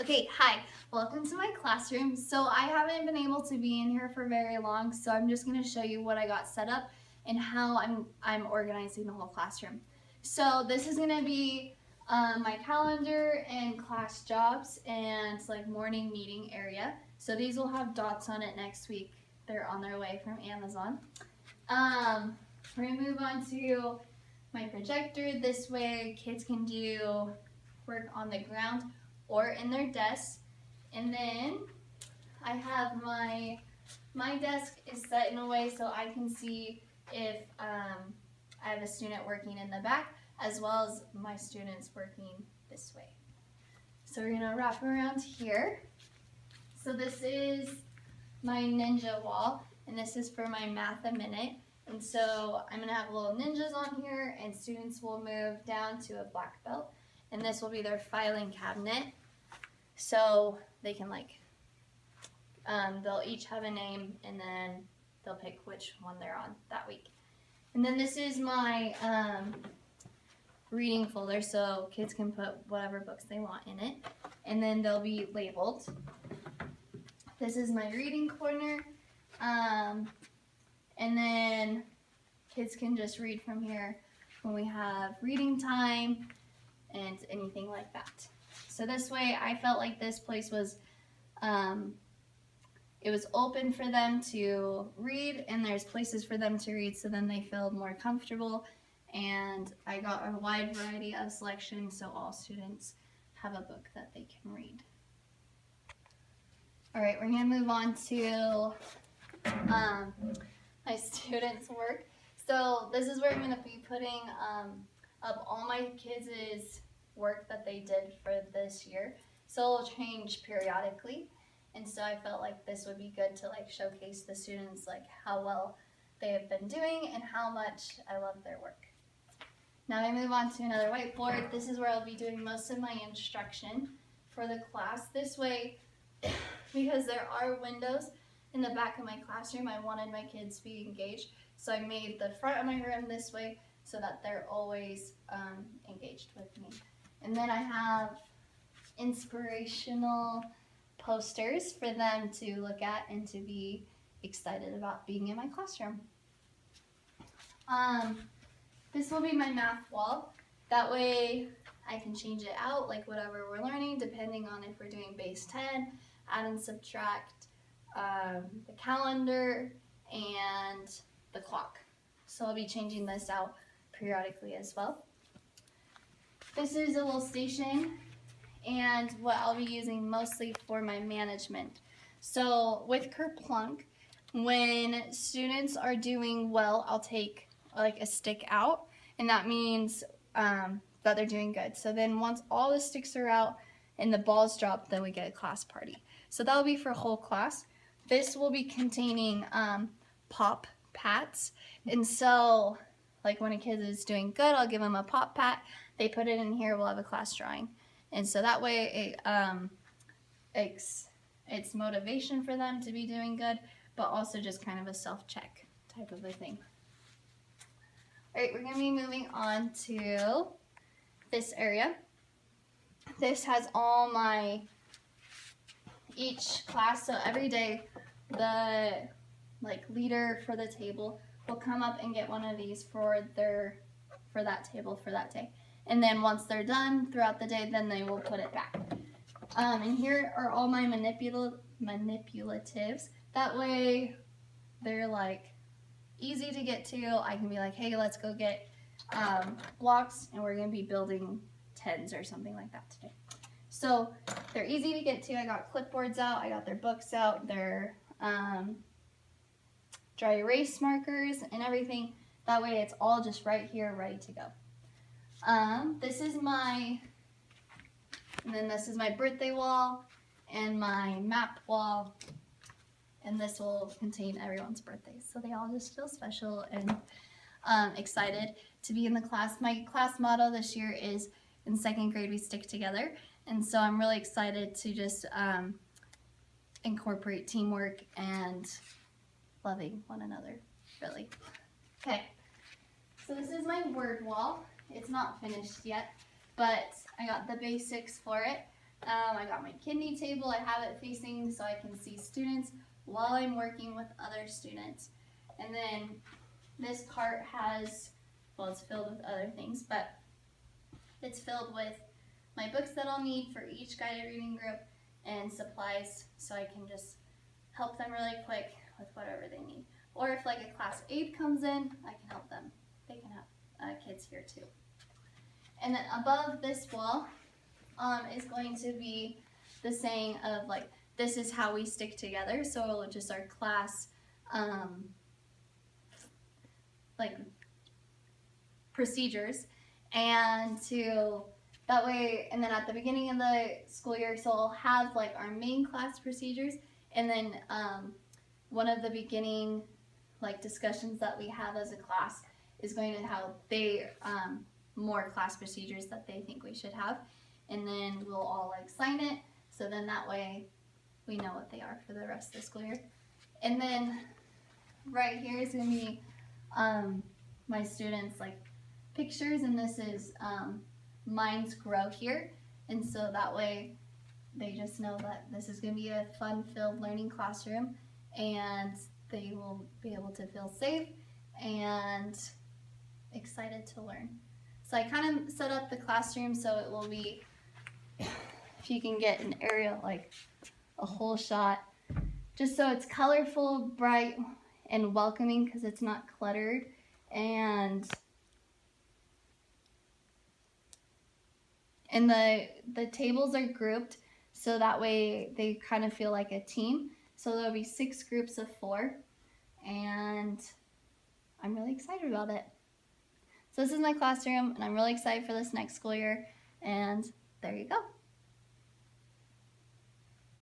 Okay, hi. Welcome to my classroom. So I haven't been able to be in here for very long, so I'm just going to show you what I got set up and how I'm organizing the whole classroom. So this is going to be my calendar and class jobs and like morning meeting area. So these will have dots on it next week. They're on their way from Amazon. We're going to move on to my projector. This way kids can do work on the ground or in their desks. And then I have my desk is set in a way so I can see if I have a student working in the back as well as my students working this way. So we're gonna wrap around here. So this is my ninja wall, and this is for my Math a Minute. And so I'm gonna have little ninjas on here, and students will move down to a black belt, and this will be their filing cabinet. So they can they'll each have a name, and then they'll pick which one they're on that week. And then this is my reading folder, so kids can put whatever books they want in it, and then they'll be labeled. This is my reading corner, and then kids can just read from here when we have reading time and anything like that. So this way I felt like this place was it was open for them to read, and there's places for them to read, so then they feel more comfortable. And I got a wide variety of selection so all students have a book that they can read. All right, we're gonna move on to my students' work. So this is where I'm gonna be putting up all my kids' work that they did for this year. So it'll change periodically. And so I felt like this would be good to showcase the students how well they have been doing and how much I love their work. Now I move on to another whiteboard. This is where I'll be doing most of my instruction for the class. This way, because there are windows in the back of my classroom, I wanted my kids to be engaged. So I made the front of my room this way so that they're always engaged with me. And then I have inspirational posters for them to look at and to be excited about being in my classroom. This will be my math wall. That way I can change it out like whatever we're learning depending on if we're doing base 10, add and subtract, the calendar, and the clock. So I'll be changing this out periodically as well. This is a little station and what I'll be using mostly for my management. So with Kerplunk, when students are doing well, I'll take a stick out, and that means that they're doing good. So then once all the sticks are out and the balls drop, then we get a class party. So that'll be for whole class. This will be containing pop pats, and so when a kid is doing good, I'll give them a pop pat. They put it in here, we'll have a class drawing. And so that way it's motivation for them to be doing good, but also just kind of a self-check type of a thing. All right, we're gonna be moving on to this area. This has all each class, so every day the leader for the table will come up and get one of these for that table for that day. And then once they're done throughout the day, then they will put it back. And here are all my manipulatives. That way they're easy to get to. I can be like, hey, let's go get blocks, and we're gonna be building tens or something like that today. So they're easy to get to. I got clipboards out, I got their books out, their dry erase markers and everything. That way it's all just right here, ready to go. This is my birthday wall and my map wall, and this will contain everyone's birthdays, so they all just feel special and excited to be in the class. My class motto this year is, in second grade we stick together, and so I'm really excited to just incorporate teamwork and loving one another, really. Okay, so this is my word wall. It's not finished yet, but I got the basics for it. I got my kidney table. I have it facing so I can see students while I'm working with other students. And then this cart has, well, it's filled with other things, but it's filled with my books that I'll need for each guided reading group and supplies so I can just help them really quick with whatever they need. Or if like a class aide comes in, I can help them. They can have kids here too. And then above this wall is going to be the saying of like, this is how we stick together. So just our class like procedures, and to that way, and then at the beginning of the school year, so we'll have like our main class procedures, and then one of the beginning like discussions that we have as a class is going to have more class procedures that they think we should have, and then we'll all like sign it, so then that way we know what they are for the rest of the school year. And then right here is going to be my students like pictures, and this is Minds Grow Here, and so that way they just know that this is going to be a fun-filled learning classroom, and they will be able to feel safe and excited to learn. So I kind of set up the classroom so it will be, if you can get an aerial, like a whole shot, just so it's colorful, bright, and welcoming because it's not cluttered. And the tables are grouped so that way they kind of feel like a team. So there'll be 6 groups of 4, and I'm really excited about it. So this is my classroom, and I'm really excited for this next school year, and there you go.